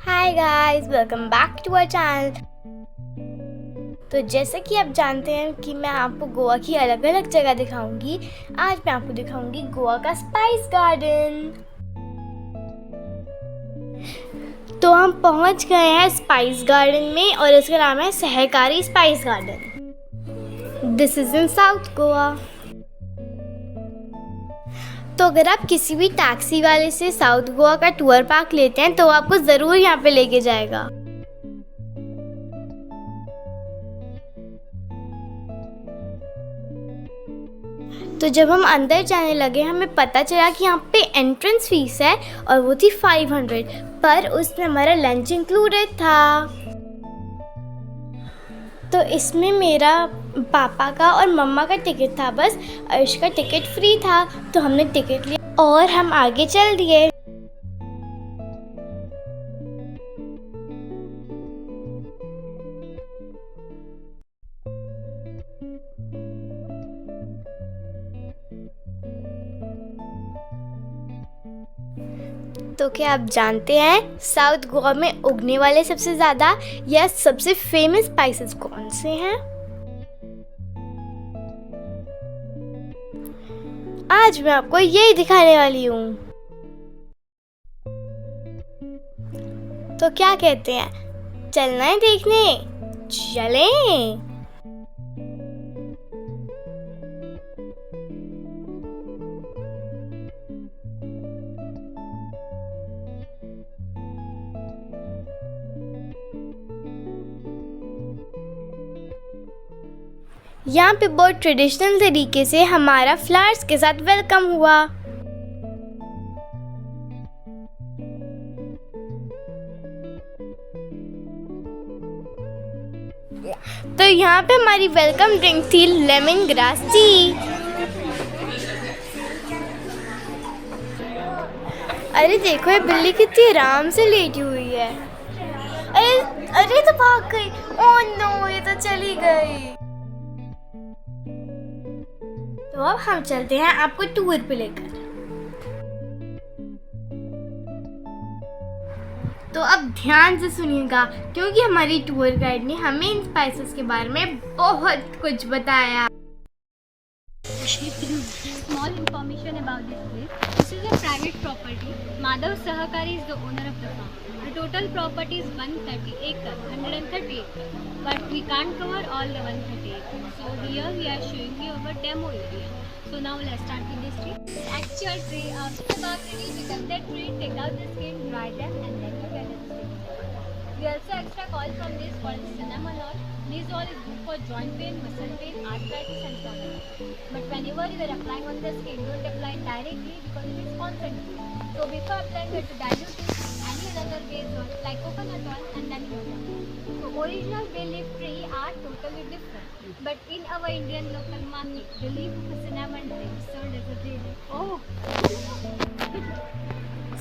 Hi guys, welcome back to our channel. तो जैसे कि आप जानते हैं कि मैं आपको गोवा की अलग अलग जगह दिखाऊंगी। आज मैं आपको दिखाऊंगी गोवा का स्पाइस गार्डन। तो हम पहुंच गए हैं स्पाइस गार्डन में और इसका नाम है सहकारी spice garden. This is in south Goa. तो अगर आप किसी भी टैक्सी वाले से साउथ गोवा का टूर पैक लेते हैं तो आपको ज़रूर यहाँ पे लेके जाएगा। तो जब हम अंदर जाने लगे हमें पता चला कि यहाँ पे एंट्रेंस फीस है और वो थी 500, पर उसमें हमारा लंच इंक्लूडेड था। तो इसमें मेरा पापा का और मम्मा का टिकट था, बस अर्श का टिकट फ्री था। तो हमने टिकट लिया और हम आगे चल दिए। तो क्या आप जानते हैं साउथ गोवा में उगने वाले सबसे ज़्यादा या सबसे फेमस स्पाइसेस कौन से हैं? आज मैं आपको यही दिखाने वाली हूँ। तो क्या कहते हैं, चलना है देखने? चलें। यहाँ पे बहुत ट्रेडिशनल तरीके से हमारा फ्लावर्स के साथ वेलकम हुआ। तो यहाँ पे हमारी वेलकम ड्रिंक थी लेमन ग्रास टी। अरे देखो ये बिल्ली कितनी आराम से लेटी हुई है। अरे अरे तो भाग गई। ओह नो, ये तो चली गई। तो अब हम चलते हैं आपको टूर पे लेकर। तो अब ध्यान से सुनिएगा क्योंकि हमारी टूर गाइड ने हमें इन स्पाइसेस के बारे में बहुत कुछ बताया। Small information about this place. This is a private property. Madhav Sahakari is the owner of the farm. The total property is 130 acres, 130 acres. But we can't cover all the 130 acres. So here we are showing you our demo area. So now let's start with this tree. Actual tree. After the bark ready, we cut that tree, take out the skin, dry them, and then you get the skin. We also extract oil from this called cinnamon oil. This oil is good for joint pain, muscle pain, arthritis and trauma. But whenever you are applying on the skin, don't apply directly because it is concentrated. So before applying, you have to dilute it any other base oil like coconut oil and then you apply. So original bay leaf tree are totally different. But in our Indian local market, the leaf of a cinnamon tree is sold as a bay leaf. Oh!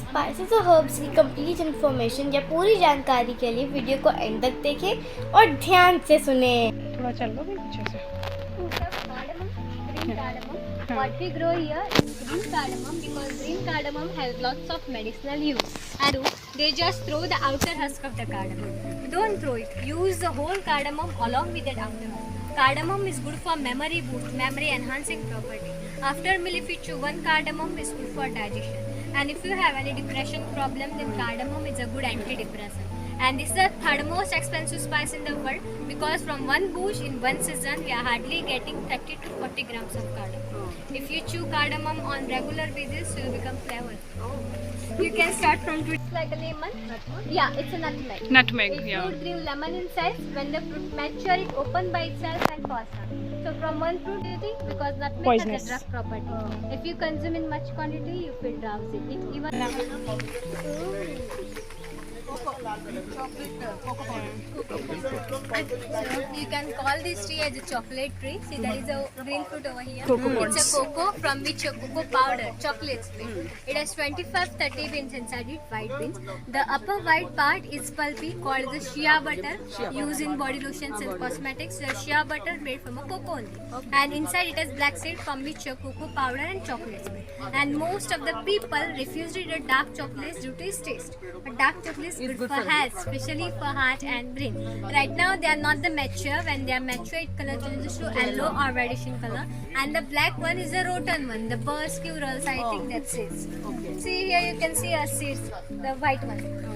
Spices और herbs की complete information या पूरी जानकारी के लिए video को and तक देखें और ध्यान से सुने। थोड़ा चल लो पीछे से। Green cardamom. What we grow here is green cardamom because green cardamom has lots of medicinal use. And they just throw the outer husk of the cardamom. Don't throw it. Use the whole cardamom along with that outer husk. Cardamom is good for memory boost, memory enhancing property. After meal, if you chew one cardamom, is good for digestion. And if you have any depression problem, then cardamom is a good antidepressant. And this is the third most expensive spice in the world because from one bush in one season, we are hardly getting 30 to 40 grams of cardamom. If you chew cardamom on regular basis, you will become flavor. You can start from fruit like a lemon. Yeah, it's a nutmeg. Nutmeg, If yeah. fruit grew lemon in size, when the fruit mature, it open by itself and falls down. So from one fruit you think because nutmeg Poisonous. has a drug property. If you consume in much quantity, you feel drowsy. It you can call this tree as a chocolate tree. See, there is a green fruit over here. Cocoa It's a cocoa from which a cocoa powder, chocolate made. It has 25-30 beans inside it, white beans. The upper white part is pulpy called the shea butter used in body lotions and cosmetics. The shea butter made from a cocoa only. And inside it has black seed from which a cocoa powder and chocolates made. And most of the people refuse to eat dark chocolates due to its taste. But dark chocolates good for hair, especially for heart and brain. Right now they are not the mature. When they are mature, it color changes to yellow or reddish in color. And the black one is the rotten one, the burr squirrels. I think that's it. Okay. See here, you can see a seeds, the white one.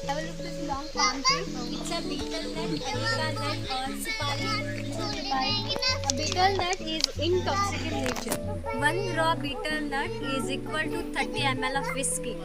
Have a look at this long palm tree. It's a betel nut, areca nut, or supari. A betel nut is intoxicating in nature. One raw betel nut is equal to 30 ml of whiskey.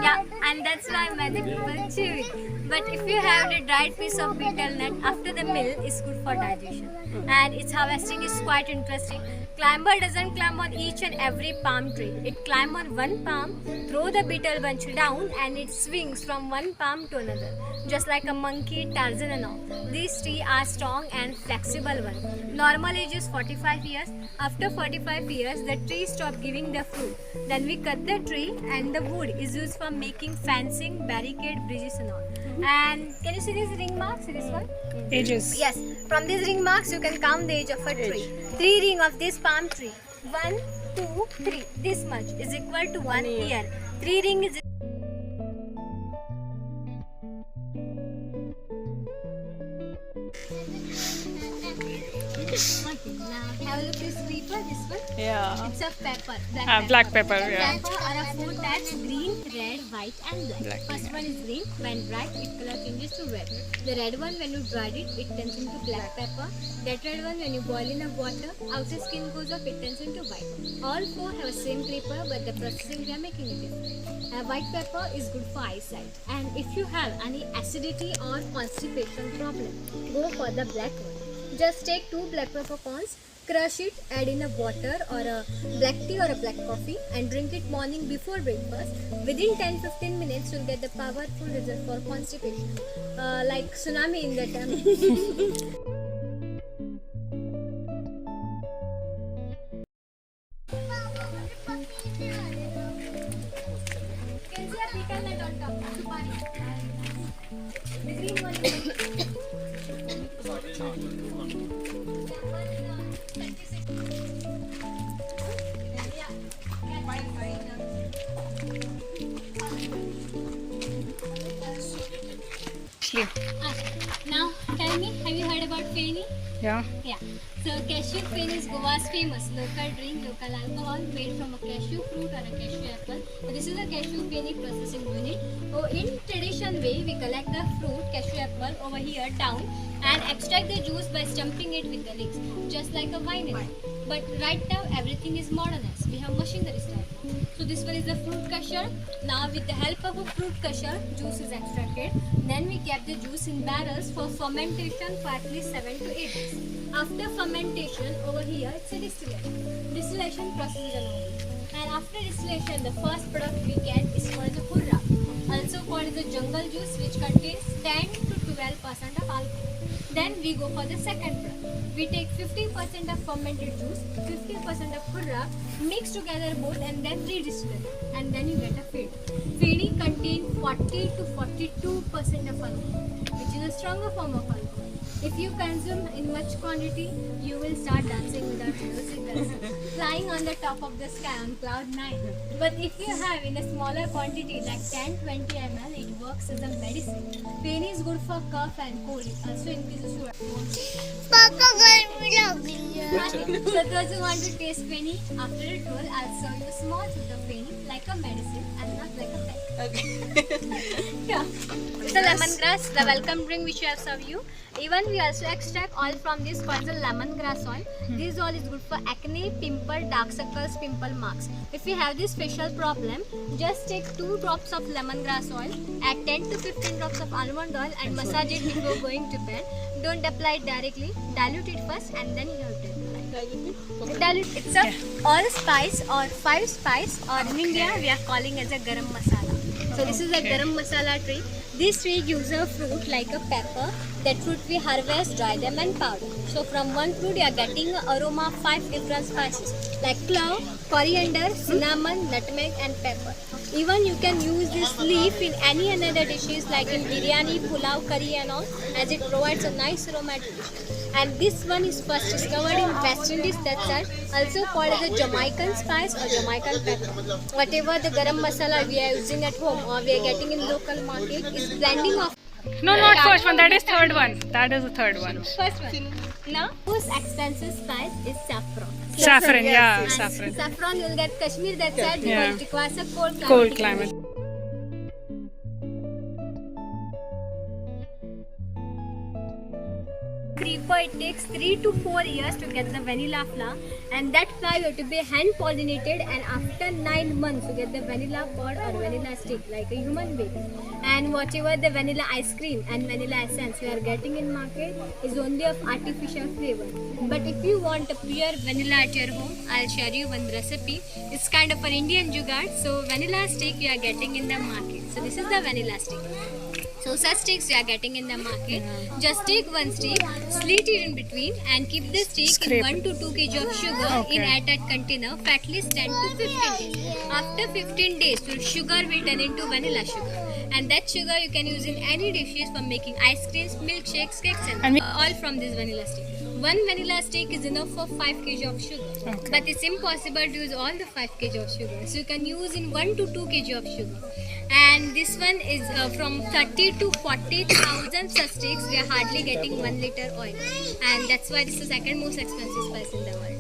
Yeah, and that's why many people chew it. But if you have the dried piece of betel nut after the meal, it's good for digestion. And its harvesting is quite interesting. Climber doesn't climb on each and every palm tree. It climbs on one palm, throw the betel bunch down, and it swings from one palm to another, just like a monkey, Tarzan and all. These trees are strong and flexible one. Normal age is 45 years. After 45 years, the tree stops giving the fruit. Then we cut the tree, and the wood is used for making fencing, barricade, bridges and all. And can you see these ring marks? See this one? Ages. Yes, from these ring marks you can count the age of a tree. 3 ring of this palm tree. 1, 2, 3. This much is equal to 1 year. 3 ring is now have a look at this creeper, this one. Yeah. It's a pepper. Black pepper, yeah. Pepper are a four types: green, red, white, and black. Black, First one is green. When dried, its color changes to red. The red one, when you dried it, it turns into black pepper. That red one, when you boil in a water, outer skin goes off, it turns into white. All four have a same creeper, but the processing we are making it different. White pepper is good for eyesight. And if you have any acidity or constipation problem, go for the black one. Just take 2 black peppercorns, crush it, add in a water or a black tea or a black coffee, and drink it morning before breakfast. Within 10-15 minutes, you'll get the powerful result for constipation, like tsunami in the tummy. Can see a betel nut on top, supari. The green one is now tell me, have you heard about Feni? Yeah. Yeah. So cashew Feni is Goa's famous local drink, local alcohol made from a cashew fruit or a cashew apple. So this is a cashew Feni processing unit. So in traditional way, we collect the fruit, cashew apple over here down and extract the juice by stumping it with the legs, just like a wine is. But right now everything is modernized. We have machinery style. So this one is the fruit crusher. Now with the help of a fruit crusher, juice is extracted. Then we kept the juice in barrels for fermentation for at least 7 to 8 days. After fermentation, over here it's a distillation. Distillation process is ongoing. And after distillation, the first product we get is called the hurra, also called the jungle juice, which contains 10 to 12% of alcohol. Then we go for the second product. We take 50% of fermented juice, 50% of hurra, mix together both and then redistill it. And then you get a fade. Fade contains 40 to 42% of alcohol, which is a stronger form of alcohol. If you consume in much quantity, you will start dancing without music, flying on the top of the sky on cloud 9. But if you have in a smaller quantity like 10-20 ml, it works as a medicine. Pain is good for cough and cold. It also increases your So those who want to taste penny, after a roll, I'll serve you a small sip of penny like a medicine and not like a pet. Okay. Yeah. It's a lemongrass, the welcome drink which we have served you. Even we also extract oil from this called the lemongrass oil. This oil is good for acne, pimple, dark circles, pimple marks. If you have this facial problem, just take 2 drops of lemongrass oil, add 10 to 15 drops of almond oil and massage it before going to bed. Don't apply it directly, dilute it first and then you have to apply. It's a allspice or 5 spice, or in India we are calling as a garam masala. So this is a garam masala tree. This tree gives a fruit like a pepper. That fruit we harvest, dry them and powder. So from one fruit you are getting aroma of 5 different spices like clove, coriander, cinnamon, nutmeg and pepper. Even you can use this leaf in any another dishes like in biryani, pulao, curry and all, as it provides a nice aroma to dishes. And this one is first discovered in West Indies, that's also called as a Jamaican spice or Jamaican pepper. Whatever the garam masala we are using at home or we are getting in local market is blending of No, not first one. That is third one. That is the third one. first one. Now, most expensive spice is saffron. Saffron, yeah, And saffron. saffron you'll get Kashmir, that's it, because Yeah. it requires a cold climate. Cold climate. Creeper, it takes 3 to 4 years to get the vanilla flower, and that flower you have to be hand pollinated, and after 9 months you get the vanilla pod or vanilla stick like a human being. And whatever the vanilla ice cream and vanilla essence we are getting in market is only of artificial flavor. But if you want a pure vanilla at your home, I'll share you one recipe. It's kind of an Indian jugaad. So vanilla stick you are getting in the market. So this is the vanilla stick. So such sticks we are getting in the market. Just take one stick, slit it in between and keep the stick Scrape. in 1 to 2 kg of sugar in Okay. airtight container for at least 10 to 15 days. After 15 days, your sugar will turn into vanilla sugar. And that sugar you can use in any dishes for making ice creams, milkshakes, cakes and all from this vanilla stick. One vanilla stick is enough for 5 kg of sugar. Okay. But it's impossible to use all the 5 kg of sugar. So you can use in 1 to 2 kg of sugar. And this one is from 30 to 40,000 such sticks. We are hardly getting 1 liter oil. And that's why this is the second most expensive spice in the world.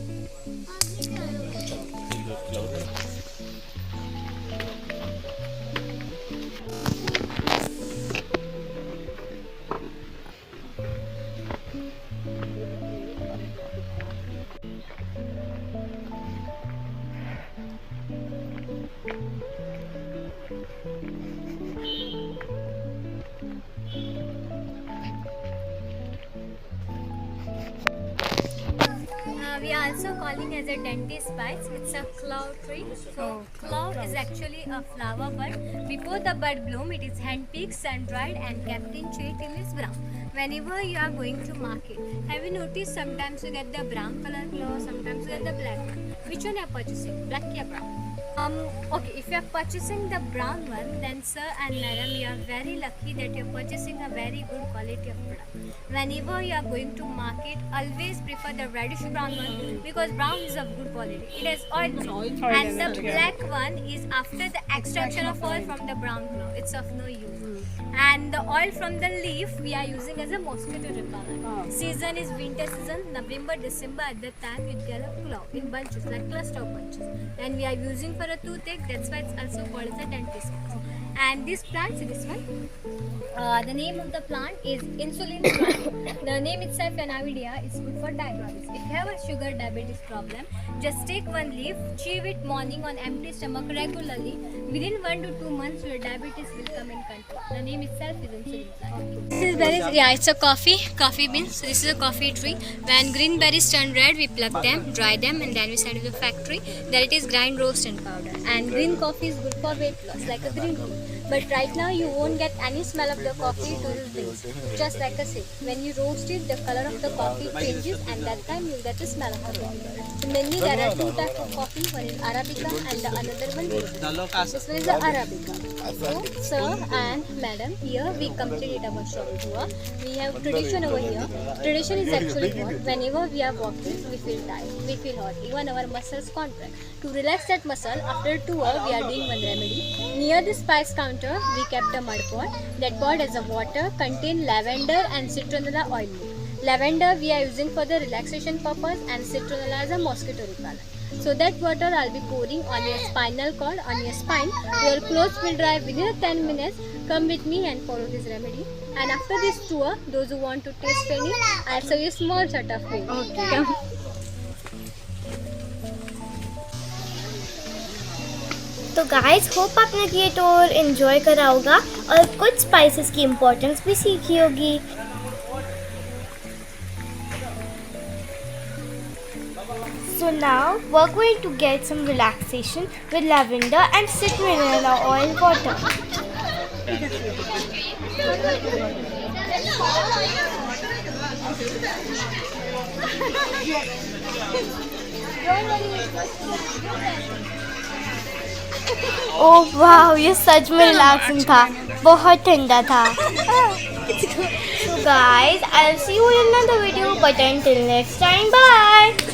We are also calling as a dentist spice. It's a clove tree. So clove is actually a flower bud. Before the bud bloom, it is handpicked, sun-dried and kept in shade till it's brown. Whenever you are going to market, have you noticed sometimes you get the brown color clove, sometimes you get the black one. Which one you are purchasing? Black or brown? Okay, if you are purchasing the brown one, then sir and madam, you are very lucky that you are purchasing a very good quality of product. Whenever you are going to market, always prefer the reddish brown one because brown is of good quality. It has oil free. And the black one is after the extraction of oil from the brown clove. It's of no use. And the oil from the leaf we are using as a mosquito repellent. Season is winter season, November, December. At that time you get a clove in bunches, like cluster of bunches. And we are using for a toothache. That's why it's also called as a dentist spice. And this plant, see this one. The name of the plant is insulin plant. The name itself an idea is good for diabetes. If you have a sugar diabetes problem, just take one leaf, chew it morning on empty stomach regularly. Within 1 to 2 months, your diabetes will come in control. The name itself is insulin plant. This is berries. Yeah, it's a coffee beans. So this is a coffee tree. When green berries turn red, we pluck them, dry them, and then we send to the factory. There it is grind, roast, and powder. And green coffee is good for weight loss, like a green tea. But right now you won't get any smell of the coffee to this drinks. Just like I said, when you roast it, the color of the coffee changes, and that time you get the smell of the coffee. So mainly there are 2 types of coffee. One is Arabica and the another one is this one is the Arabica. So sir and madam, here we completed our shop tour. We have tradition over here. Tradition is actually what? Whenever we are walking, we feel tired, we feel hot, even our muscles contract. To relax that muscle, after tour we are doing one remedy. Near the spice counter, we kept a mud pot. That pot has a water, contain lavender and citronella oil. Lavender we are using for the relaxation purpose and citronella as a mosquito repellent. So that water I'll be pouring on your spinal cord, on your spine. Your clothes will dry within 10 minutes. Come with me and follow this remedy. And after this tour, those who want to taste Feni, I'll show you a small shot of Feni. Okay. Come. तो guys hope आपने ये tour enjoy करा होगा और कुछ spices की importance भी सीखी होगी। So now we're going to get some relaxation with lavender and citronella oil water. Oh wow, ये सच में रिलैक्सिंग था, बहुत ठंडा था. So guys, I'll see you in another video, but until next time, bye.